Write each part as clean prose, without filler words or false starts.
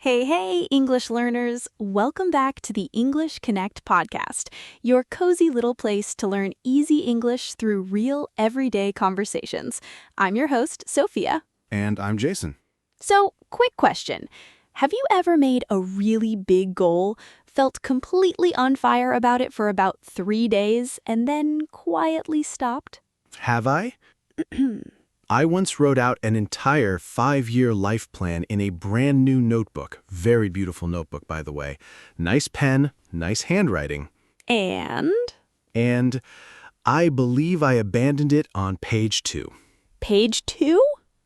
Hey, hey, English learners! Welcome back to the English Connect podcast, your cozy little place to learn easy English through real, everyday conversations. I'm your host, Sophia. And I'm Jason. So, quick question. Have you ever made a really big goal, felt completely on fire about it for about 3 days, and then quietly stopped? Have I? I once wrote out an entire 5-year life plan in a brand new notebook. Very beautiful notebook, by the way. Nice pen, nice handwriting. And? And I believe I abandoned it on page 2. Page 2?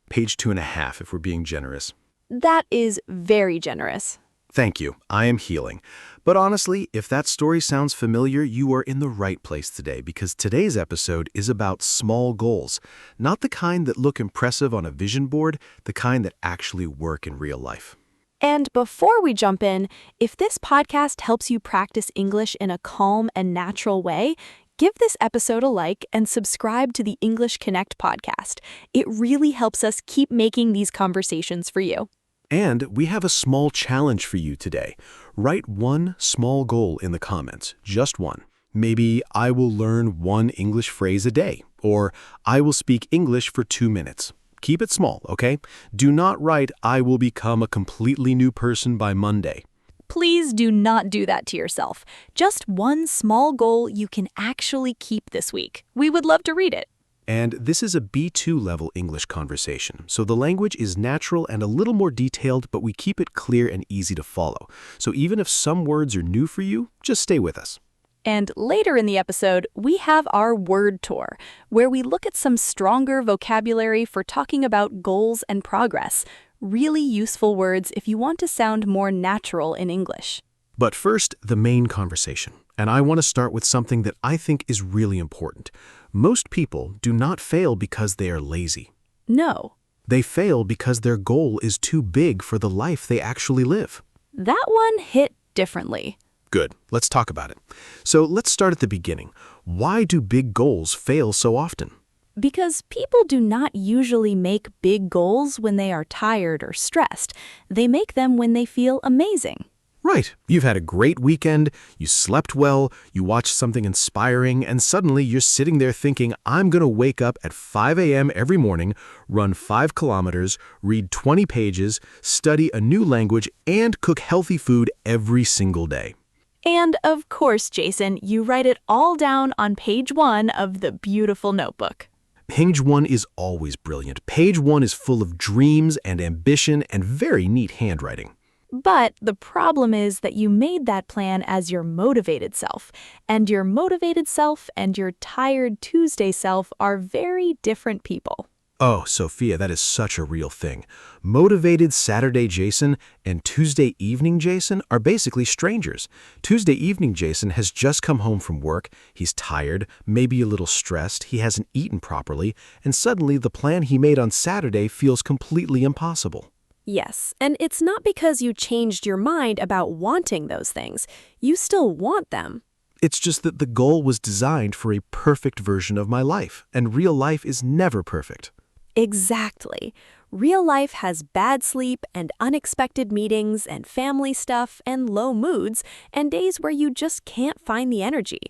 Page 2.5, if we're being generous. That is very generous. Thank you. I am healing. But honestly, if that story sounds familiar, you are in the right place today because today's episode is about small goals. Not the kind that look impressive on a vision board, the kind that actually work in real life. And before we jump in, if this podcast helps you practice English in a calm and natural way, give this episode a like and subscribe to the English Connect podcast. It really helps us keep making these conversations for you. And we have a small challenge for you today. Write one small goal in the comments, just one. Maybe I will learn one English phrase a day, or I will speak English for 2 minutes. Keep it small, okay? Do not write, I will become a completely new person by Monday. Please do not do that to yourself. Just one small goal you can actually keep this week. We would love to read it. And this is a B2 level English conversation, so the language is natural and a little more detailed, but we keep it clear and easy to follow. So even if some words are new for you, just stay with us. And later in the episode, we have our word tour, where we look at some stronger vocabulary for talking about goals and progress. Really useful words if you want to sound more natural in English. But first, the main conversation. And I want to start with something that I think is really important. Most people do not fail because they are lazy. No. They fail because their goal is too big for the life they actually live. That one hit differently. Good. Let's talk about it. So let's start at the beginning. Why do big goals fail so often? Because people do not usually make big goals when they are tired or stressed. They make them when they feel amazing. Right. You've had a great weekend, you slept well, you watched something inspiring, and suddenly you're sitting there thinking, I'm going to wake up at 5 a.m. every morning, run 5 kilometers, read 20 pages, study a new language, and cook healthy food every single day. And of course, Jason, you write it all down on page 1 of the beautiful notebook. Page 1 is always brilliant. Page 1 is full of dreams and ambition and very neat handwriting. But the problem is that you made that plan as your motivated self, and your motivated self and your tired Tuesday self are very different people. Oh, Sophia, that is such a real thing. Motivated Saturday Jason and Tuesday evening Jason are basically strangers. Tuesday evening Jason has just come home from work, he's tired, maybe a little stressed, he hasn't eaten properly, and suddenly the plan he made on Saturday feels completely impossible. Yes, and it's not because you changed your mind about wanting those things. You still want them. It's just that the goal was designed for a perfect version of my life, and real life is never perfect. Exactly. Real life has bad sleep and unexpected meetings and family stuff and low moods and days where you just can't find the energy.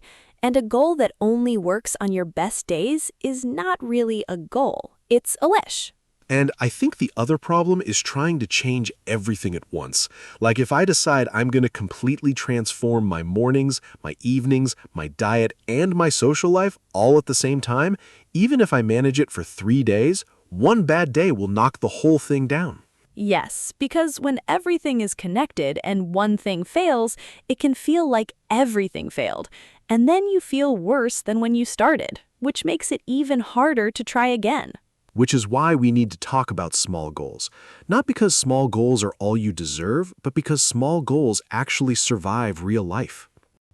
And a goal that only works on your best days is not really a goal. It's a wish. And I think the other problem is trying to change everything at once. Like if I decide I'm going to completely transform my mornings, my evenings, my diet, and my social life all at the same time, even if I manage it for 3 days, one bad day will knock the whole thing down. Yes, because when everything is connected and one thing fails, it can feel like everything failed. And then you feel worse than when you started, which makes it even harder to try again. Which is why we need to talk about small goals. Not because small goals are all you deserve, but because small goals actually survive real life.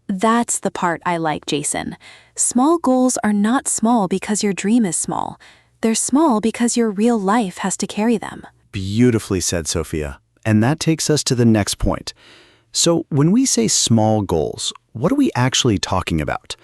That's the part I like, Jason. Small goals are not small because your dream is small. They're small because your real life has to carry them. Beautifully said, Sophia. And that takes us to the next point. So when we say small goals, what are we actually talking about?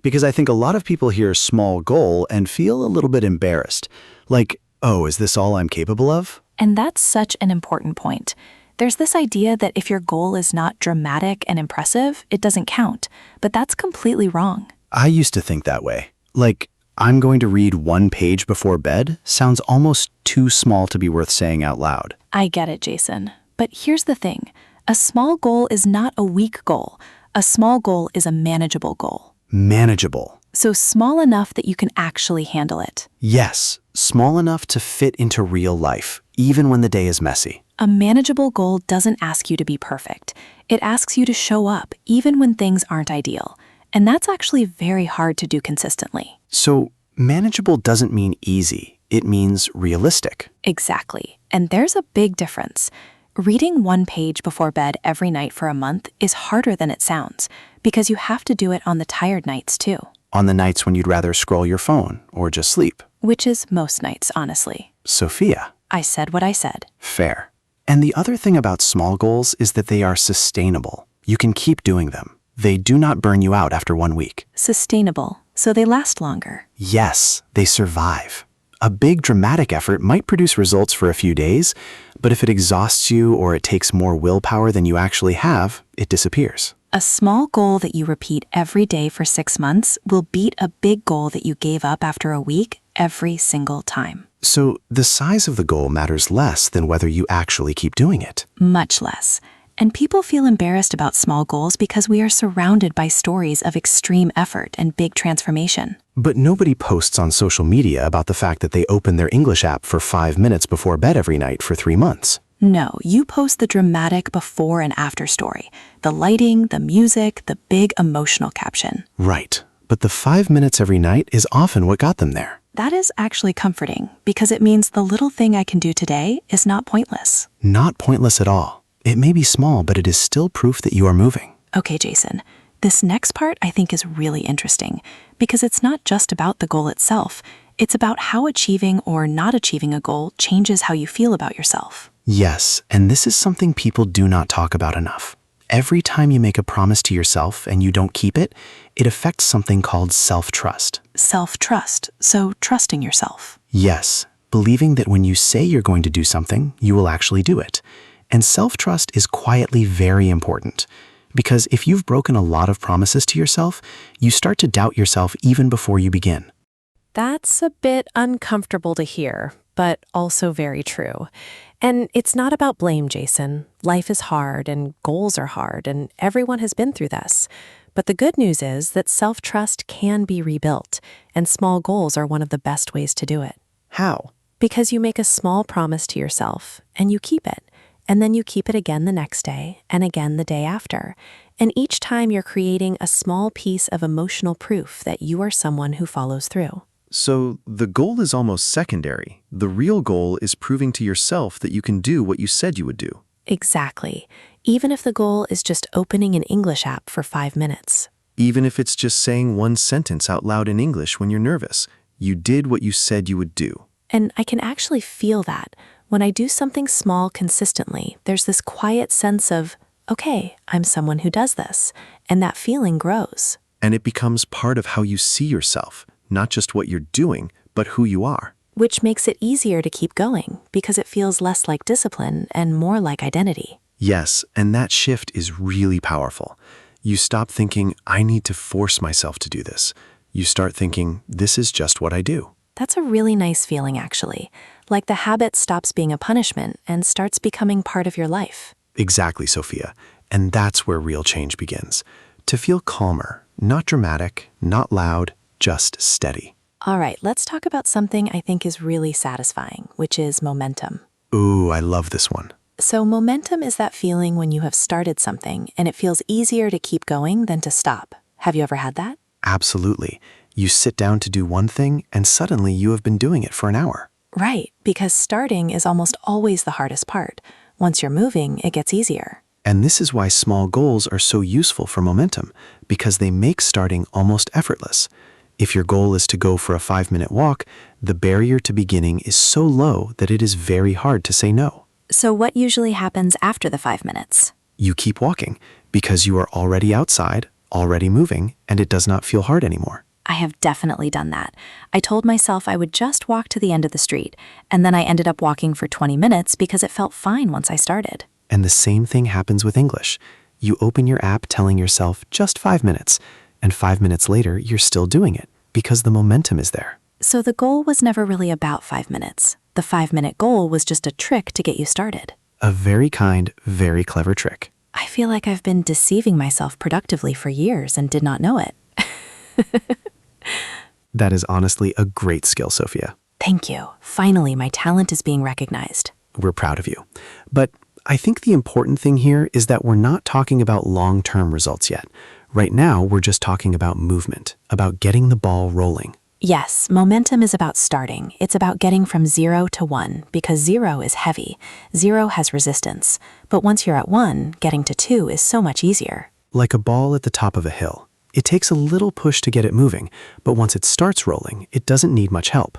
Because I think a lot of people hear small goal and feel a little bit embarrassed. Like, oh, is this all I'm capable of? And that's such an important point. There's this idea that if your goal is not dramatic and impressive, it doesn't count, but that's completely wrong. I used to think that way. Like, I'm going to read 1 page before bed sounds almost too small to be worth saying out loud. I get it, Jason. But here's the thing. A small goal is not a weak goal. A small goal is a manageable goal. Manageable. So small enough that you can actually handle it. Yes, small enough to fit into real life, even when the day is messy. A manageable goal doesn't ask you to be perfect. It asks you to show up, even when things aren't ideal. And that's actually very hard to do consistently. So, manageable doesn't mean easy. It means realistic. Exactly. And there's a big difference. Reading 1 page before bed every night for a month is harder than it sounds, because you have to do it on the tired nights too. On the nights when you'd rather scroll your phone or just sleep. Which is most nights, honestly. Sophia. I said what I said. Fair. And the other thing about small goals is that they are sustainable. You can keep doing them. They do not burn you out after 1 week. Sustainable, so they last longer. Yes, they survive. A big dramatic effort might produce results for a few days, but if it exhausts you or it takes more willpower than you actually have, it disappears. A small goal that you repeat every day for 6 months will beat a big goal that you gave up after a week every single time. So the size of the goal matters less than whether you actually keep doing it. Much less. And people feel embarrassed about small goals because we are surrounded by stories of extreme effort and big transformation. But nobody posts on social media about the fact that they open their English app for 5 minutes before bed every night for 3 months. No, you post the dramatic before and after story. The lighting, the music, the big emotional caption. Right. But the 5 minutes every night is often what got them there. That is actually comforting because it means the little thing I can do today is not pointless. Not pointless at all. It may be small, but it is still proof that you are moving. Okay, Jason. This next part I think is really interesting because it's not just about the goal itself. It's about how achieving or not achieving a goal changes how you feel about yourself. Yes, and this is something people do not talk about enough. Every time you make a promise to yourself and you don't keep it, it affects something called self-trust. Self-trust, so trusting yourself. Yes, believing that when you say you're going to do something, you will actually do it. And self-trust is quietly very important. Because if you've broken a lot of promises to yourself, you start to doubt yourself even before you begin. That's a bit uncomfortable to hear, but also very true. And it's not about blame, Jason. Life is hard and goals are hard and everyone has been through this. But the good news is that self-trust can be rebuilt, and small goals are one of the best ways to do it. How? Because you make a small promise to yourself and you keep it. And then you keep it again the next day and again the day after. And each time you're creating a small piece of emotional proof that you are someone who follows through. So the goal is almost secondary. The real goal is proving to yourself that you can do what you said you would do. Exactly. Even if the goal is just opening an English app for 5 minutes. Even if it's just saying 1 sentence out loud in English when you're nervous, you did what you said you would do. And I can actually feel that. When I do something small consistently, there's this quiet sense of, okay, I'm someone who does this. And that feeling grows. And it becomes part of how you see yourself, not just what you're doing, but who you are. Which makes it easier to keep going because it feels less like discipline and more like identity. Yes, and that shift is really powerful. You stop thinking, I need to force myself to do this. You start thinking, this is just what I do. That's a really nice feeling, actually. Like the habit stops being a punishment and starts becoming part of your life. Exactly, Sophia. And that's where real change begins. To feel calmer, not dramatic, not loud, just steady. All right, let's talk about something I think is really satisfying, which is momentum. Ooh, I love this one. So momentum is that feeling when you have started something and it feels easier to keep going than to stop. Have you ever had that? Absolutely. You sit down to do one thing and suddenly you have been doing it for an hour. Right, because starting is almost always the hardest part. Once you're moving, it gets easier. And this is why small goals are so useful for momentum, because they make starting almost effortless. If your goal is to go for a 5-minute walk, the barrier to beginning is so low that it is very hard to say no. So what usually happens after the 5 minutes? You keep walking because you are already outside, already moving, and it does not feel hard anymore. I have definitely done that. I told myself I would just walk to the end of the street, and then I ended up walking for 20 minutes because it felt fine once I started. And the same thing happens with English. You open your app telling yourself just 5 minutes, and 5 minutes later, you're still doing it because the momentum is there. So the goal was never really about 5 minutes. The 5-minute goal was just a trick to get you started. A very kind, very clever trick. I feel like I've been deceiving myself productively for years and did not know it. That is honestly a great skill, Sophia. Thank you. Finally, my talent is being recognized. We're proud of you. But I think the important thing here is that we're not talking about long-term results yet. Right now, we're just talking about movement, about getting the ball rolling. Yes, momentum is about starting. It's about getting from 0 to 1, because 0 is heavy. 0 has resistance. But once you're at 1, getting to 2 is so much easier. Like a ball at the top of a hill. It takes a little push to get it moving, but once it starts rolling, it doesn't need much help.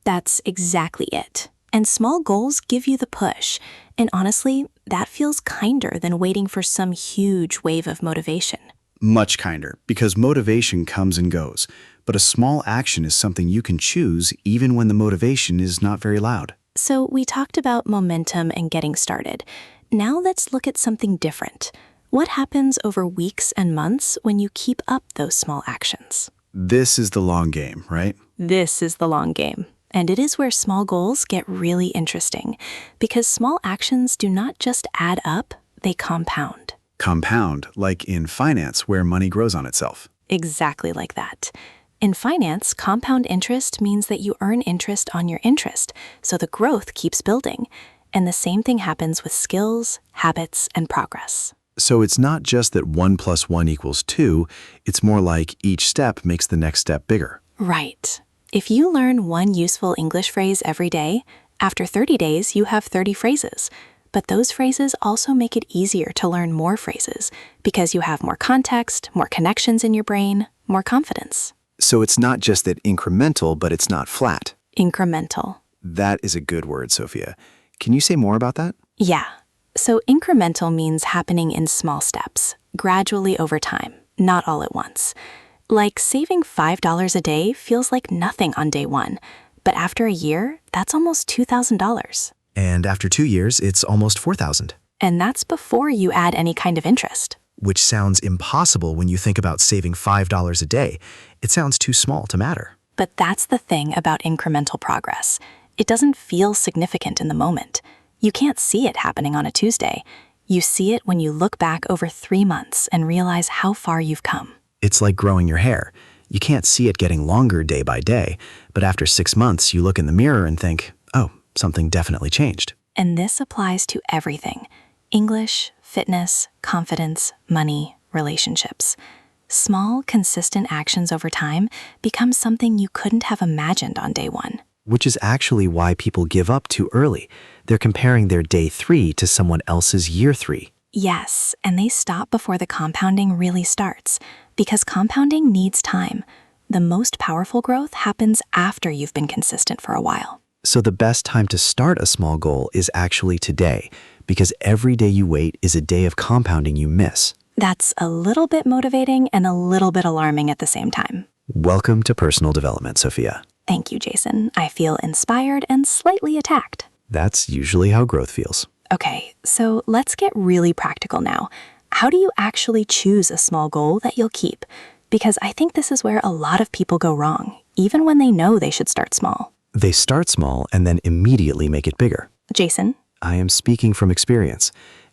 That's exactly it. And small goals give you the push. And honestly, that feels kinder than waiting for some huge wave of motivation. Much kinder, because motivation comes and goes. But a small action is something you can choose even when the motivation is not very loud. So we talked about momentum and getting started. Now let's look at something different. What happens over weeks and months when you keep up those small actions? This is the long game, right? This is the long game. And it is where small goals get really interesting, because small actions do not just add up, they compound. Compound, like in finance where money grows on itself. Exactly like that. In finance, compound interest means that you earn interest on your interest, so the growth keeps building. And the same thing happens with skills, habits, and progress. So it's not just that 1 + 1 = 2, it's more like each step makes the next step bigger. Right. If you learn one useful English phrase every day, after 30 days you have 30 phrases. But those phrases also make it easier to learn more phrases because you have more context, more connections in your brain, more confidence. So it's not just that incremental, but it's not flat. Incremental. That is a good word, Sophia. Can you say more about that? Yeah. So incremental means happening in small steps, gradually over time, not all at once. Like saving $5 a day feels like nothing on day 1, but after a year, that's almost $2,000. And after 2 years, it's almost 4,000. And that's before you add any kind of interest. Which sounds impossible when you think about saving $5 a day. It sounds too small to matter. But that's the thing about incremental progress. It doesn't feel significant in the moment. You can't see it happening on a Tuesday. You see it when you look back over 3 months and realize how far you've come. It's like growing your hair. You can't see it getting longer day by day, but after 6 months, you look in the mirror and think, oh, something definitely changed. And this applies to everything: English, fitness, confidence, money, relationships. Small, consistent actions over time become something you couldn't have imagined on day 1. Which is actually why people give up too early. They're comparing their day 3 to someone else's year 3. Yes, and they stop before the compounding really starts, because compounding needs time. The most powerful growth happens after you've been consistent for a while. So the best time to start a small goal is actually today, because every day you wait is a day of compounding you miss. That's a little bit motivating and a little bit alarming at the same time. Welcome to personal development, Sophia. Thank you, Jason. I feel inspired and slightly attacked. That's usually how growth feels. Okay, so let's get really practical now. How do you actually choose a small goal that you'll keep? Because I think this is where a lot of people go wrong, even when they know they should start small. They start small and then immediately make it bigger. Jason? I am speaking from experience.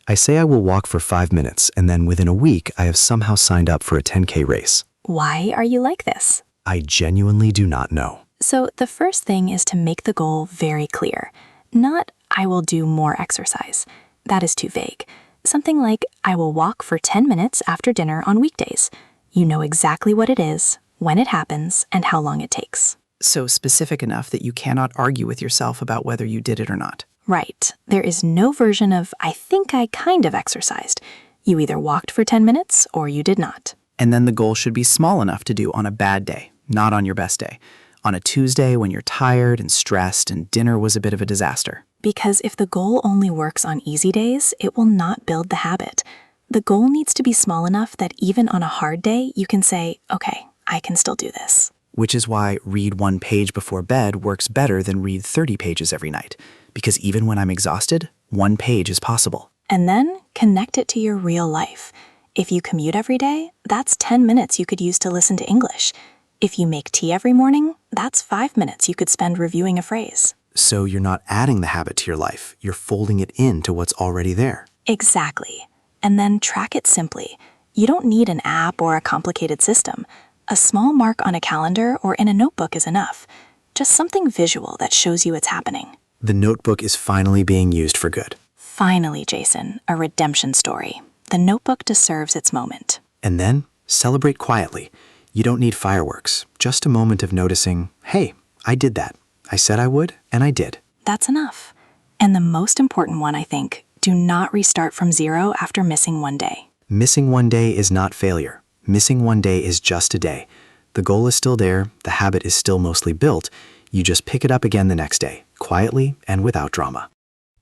I say I will walk for 5 minutes, and then within a week, I have somehow signed up for a 10K race. Why are you like this? I genuinely do not know. So the first thing is to make the goal very clear. Not, I will do more exercise. That is too vague. Something like, I will walk for 10 minutes after dinner on weekdays. You know exactly what it is, when it happens, and how long it takes. So specific enough that you cannot argue with yourself about whether you did it or not. Right. There is no version of, I think I kind of exercised. You either walked for 10 minutes or you did not. And then the goal should be small enough to do on a bad day, not on your best day. On a Tuesday when you're tired and stressed and dinner was a bit of a disaster. Because if the goal only works on easy days, it will not build the habit. The goal needs to be small enough that even on a hard day, you can say, okay, I can still do this. Which is why read 1 page before bed works better than read 30 pages every night. Because even when I'm exhausted, 1 page is possible. And then connect it to your real life. If you commute every day, that's 10 minutes you could use to listen to English. If you make tea every morning, that's 5 minutes you could spend reviewing a phrase. So you're not adding the habit to your life, you're folding it into what's already there. Exactly. And then track it simply. You don't need an app or a complicated system. A small mark on a calendar or in a notebook is enough. Just something visual that shows you it's happening. The notebook is finally being used for good. Finally, Jason, a redemption story. The notebook deserves its moment. And then, celebrate quietly. You don't need fireworks, just a moment of noticing, hey, I did that. I said I would, and I did. That's enough. And the most important one, I think, do not restart from zero after missing one day. Missing one day is not failure. Missing one day is just a day. The goal is still there, the habit is still mostly built. You just pick it up again the next day, quietly and without drama.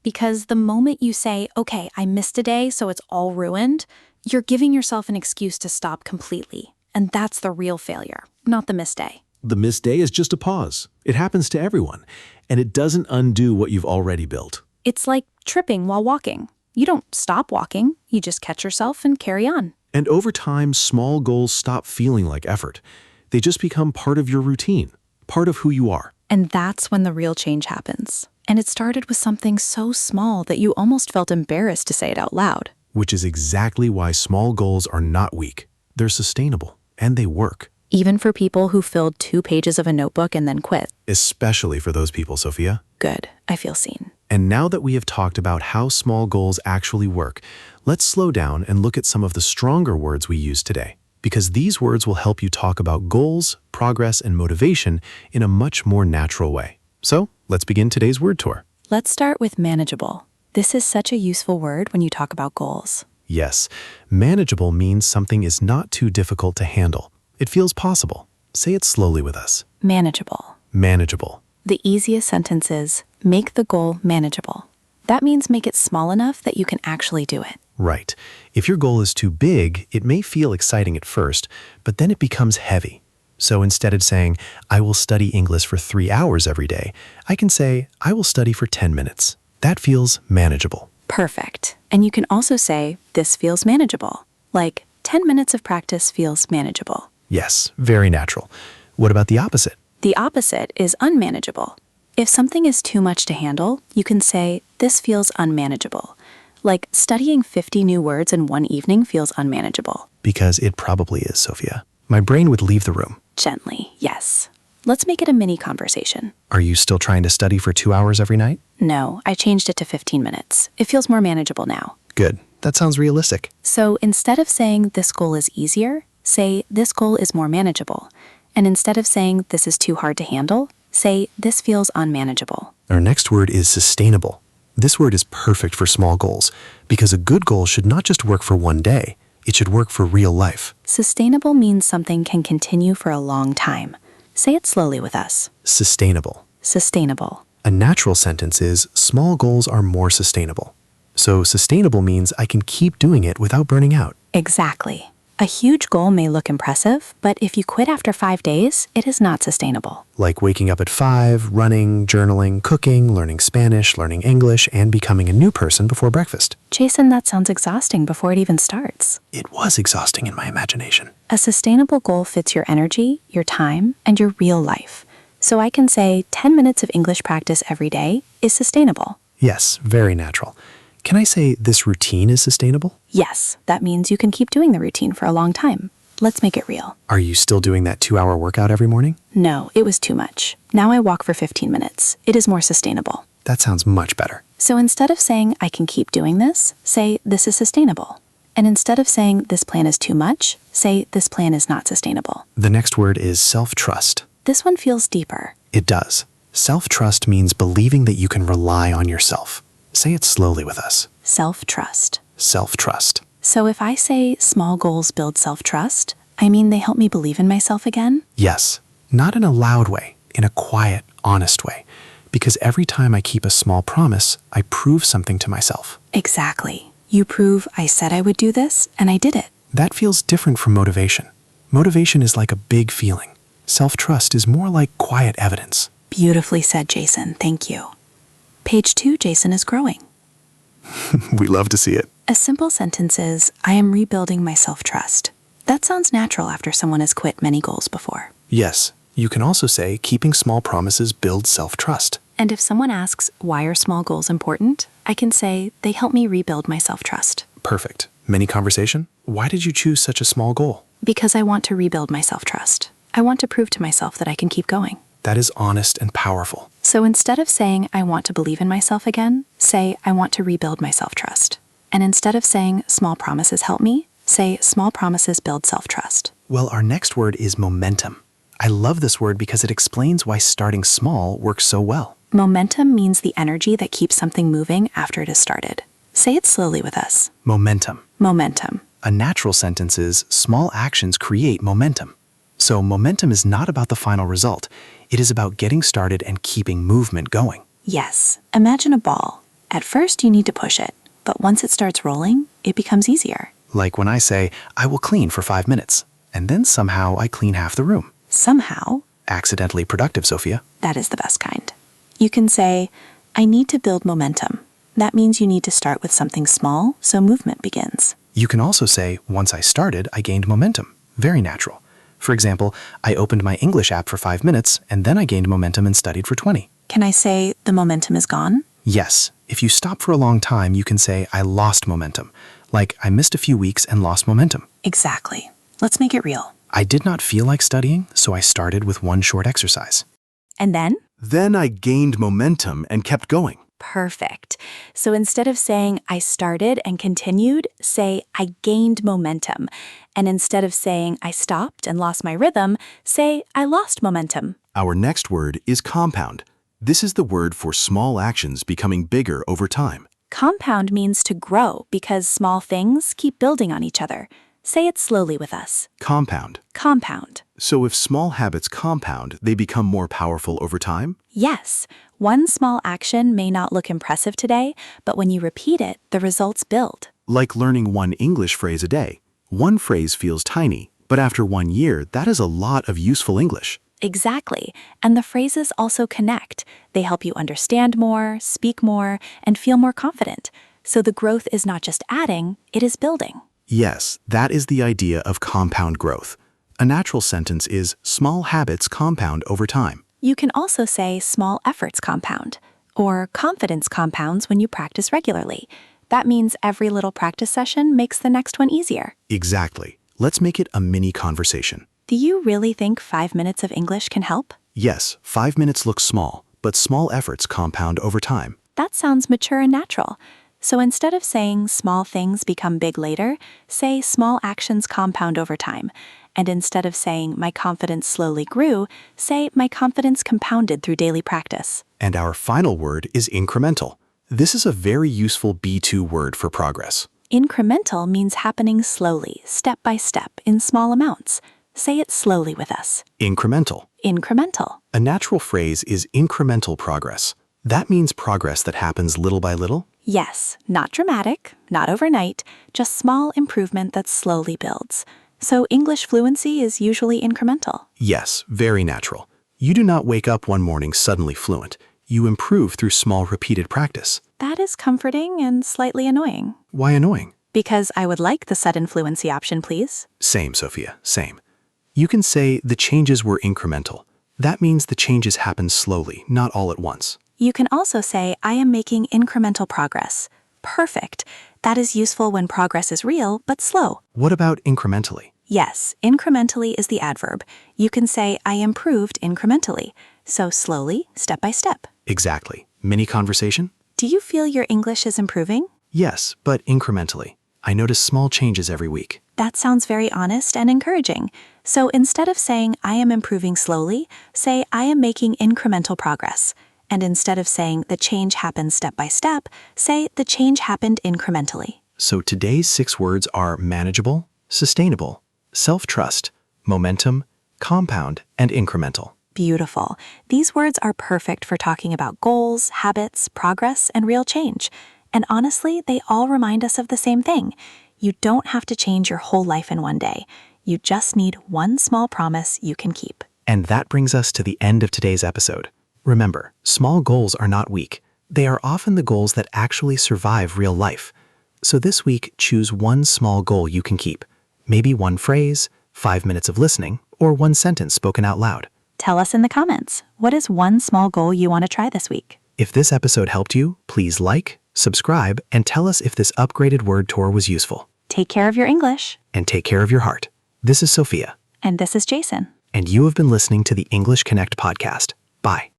Because the moment you say, okay, I missed a day, so it's all ruined, you're giving yourself an excuse to stop completely. And that's the real failure, not the missed day. The missed day is just a pause. It happens to everyone, and it doesn't undo what you've already built. It's like tripping while walking. You don't stop walking, you just catch yourself and carry on. And over time, small goals stop feeling like effort. They just become part of your routine, part of who you are. And that's when the real change happens. And it started with something so small that you almost felt embarrassed to say it out loud. Which is exactly why small goals are not weak. They're sustainable, and they work. Even for people who filled 2 pages of a notebook and then quit. Especially for those people, Sophia. Good, I feel seen. And now that we have talked about how small goals actually work, let's slow down and look at some of the stronger words we use today. Because these words will help you talk about goals, progress, and motivation in a much more natural way. So, let's begin today's word tour. Let's start with manageable. This is such a useful word when you talk about goals. Yes, manageable means something is not too difficult to handle. It feels possible. Say it slowly with us. Manageable. Manageable. The easiest sentence is, make the goal manageable. That means make it small enough that you can actually do it. Right. If your goal is too big, it may feel exciting at first, but then it becomes heavy. So instead of saying, I will study English for 3 hours every day, I can say, I will study for 10 minutes. That feels manageable. Perfect. And you can also say, this feels manageable. Like, 10 minutes of practice feels manageable. Yes, very natural. What about the opposite? The opposite is unmanageable. If something is too much to handle, you can say, this feels unmanageable. Like, studying 50 new words in one evening feels unmanageable. Because it probably is, Sophia. My brain would leave the room. Gently, yes. Let's make it a mini conversation. Are you still trying to study for 2 hours every night? No, I changed it to 15 minutes. It feels more manageable now. Good. That sounds realistic. So instead of saying this goal is easier, say this goal is more manageable. And instead of saying this is too hard to handle, say this feels unmanageable. Our next word is sustainable. This word is perfect for small goals because a good goal should not just work for one day. It should work for real life. Sustainable means something can continue for a long time. Say it slowly with us. Sustainable. Sustainable. A natural sentence is, small goals are more sustainable. So sustainable means I can keep doing it without burning out. Exactly. A huge goal may look impressive, but if you quit after 5 days, it is not sustainable. Like waking up at 5, running, journaling, cooking, learning Spanish, learning English, and becoming a new person before breakfast. Jason, that sounds exhausting before it even starts. It was exhausting in my imagination. A sustainable goal fits your energy, your time, and your real life. So I can say 10 minutes of English practice every day is sustainable. Yes, very natural. Can I say this routine is sustainable? Yes, that means you can keep doing the routine for a long time. Let's make it real. Are you still doing that 2-hour workout every morning? No, it was too much. Now I walk for 15 minutes. It is more sustainable. That sounds much better. So instead of saying I can keep doing this, say this is sustainable. And instead of saying this plan is too much, say this plan is not sustainable. The next word is self-trust. This one feels deeper. It does. Self-trust means believing that you can rely on yourself. Say it slowly with us. Self-trust. Self-trust. So if I say small goals build self-trust, I mean they help me believe in myself again? Yes. Not in a loud way, in a quiet, honest way. Because every time I keep a small promise, I prove something to myself. Exactly. You prove I said I would do this, and I did it. That feels different from motivation. Motivation is like a big feeling. Self-trust is more like quiet evidence. Beautifully said, Jason. Thank you. Page 2, Jason, is growing. We love to see it. A simple sentence is, I am rebuilding my self-trust. That sounds natural after someone has quit many goals before. Yes, you can also say keeping small promises builds self-trust. And if someone asks, why are small goals important? I can say, they help me rebuild my self-trust. Perfect. Mini conversation? Why did you choose such a small goal? Because I want to rebuild my self-trust. I want to prove to myself that I can keep going. That is honest and powerful. So instead of saying, I want to believe in myself again, say, I want to rebuild my self-trust. And instead of saying, small promises help me, say, small promises build self-trust. Well, our next word is momentum. I love this word because it explains why starting small works so well. Momentum means the energy that keeps something moving after it has started. Say it slowly with us. Momentum. Momentum. A natural sentence is, small actions create momentum. So momentum is not about the final result. It is about getting started and keeping movement going. Yes. Imagine a ball. At first, you need to push it, but once it starts rolling, it becomes easier. Like when I say, I will clean for 5 minutes, and then somehow I clean half the room. Somehow. Accidentally productive, Sophia. That is the best kind. You can say, I need to build momentum. That means you need to start with something small so movement begins. You can also say, once I started, I gained momentum. Very natural. For example, I opened my English app for 5 minutes, and then I gained momentum and studied for 20. Can I say, the momentum is gone? Yes. If you stop for a long time, you can say, I lost momentum. Like, I missed a few weeks and lost momentum. Exactly. Let's make it real. I did not feel like studying, so I started with one short exercise. And then? Then I gained momentum and kept going. Perfect. So instead of saying I started and continued, say I gained momentum. And instead of saying I stopped and lost my rhythm, say I lost momentum. Our next word is compound. This is the word for small actions becoming bigger over time. Compound means to grow because small things keep building on each other. Say it slowly with us. Compound. Compound. So if small habits compound, they become more powerful over time? Yes, one small action may not look impressive today, but when you repeat it, the results build. Like learning one English phrase a day. One phrase feels tiny, but after 1 year, that is a lot of useful English. Exactly. And the phrases also connect. They help you understand more, speak more, and feel more confident. So the growth is not just adding, it is building. Yes, that is the idea of compound growth. A natural sentence is, small habits compound over time. You can also say small efforts compound, or confidence compounds when you practice regularly. That means every little practice session makes the next one easier. Exactly. Let's make it a mini conversation. Do you really think 5 minutes of English can help? Yes, 5 minutes looks small, but small efforts compound over time. That sounds mature and natural. So instead of saying small things become big later, say small actions compound over time. And instead of saying my confidence slowly grew, say my confidence compounded through daily practice. And our final word is incremental. This is a very useful B2 word for progress. Incremental means happening slowly, step by step, in small amounts. Say it slowly with us. Incremental. Incremental. A natural phrase is incremental progress. That means progress that happens little by little? Yes, not dramatic, not overnight, just small improvement that slowly builds. So English fluency is usually incremental. Yes, very natural. You do not wake up one morning suddenly fluent. You improve through small repeated practice. That is comforting and slightly annoying. Why annoying? Because I would like the sudden fluency option, please. Same, Sophia, same. You can say the changes were incremental. That means the changes happen slowly, not all at once. You can also say, I am making incremental progress. Perfect. That is useful when progress is real, but slow. What about incrementally? Yes, incrementally is the adverb. You can say, I improved incrementally. So slowly, step by step. Exactly. Mini conversation? Do you feel your English is improving? Yes, but incrementally. I notice small changes every week. That sounds very honest and encouraging. So instead of saying, I am improving slowly, say, I am making incremental progress. And instead of saying, the change happened step by step, say, the change happened incrementally. So today's 6 words are manageable, sustainable, self-trust, momentum, compound, and incremental. Beautiful. These words are perfect for talking about goals, habits, progress, and real change. And honestly, they all remind us of the same thing. You don't have to change your whole life in one day. You just need one small promise you can keep. And that brings us to the end of today's episode. Remember, small goals are not weak. They are often the goals that actually survive real life. So this week, choose one small goal you can keep. Maybe one phrase, 5 minutes of listening, or one sentence spoken out loud. Tell us in the comments, what is one small goal you want to try this week? If this episode helped you, please like, subscribe, and tell us if this upgraded word tour was useful. Take care of your English. And take care of your heart. This is Sophia. And this is Jason. And you have been listening to the English Connect podcast. Bye.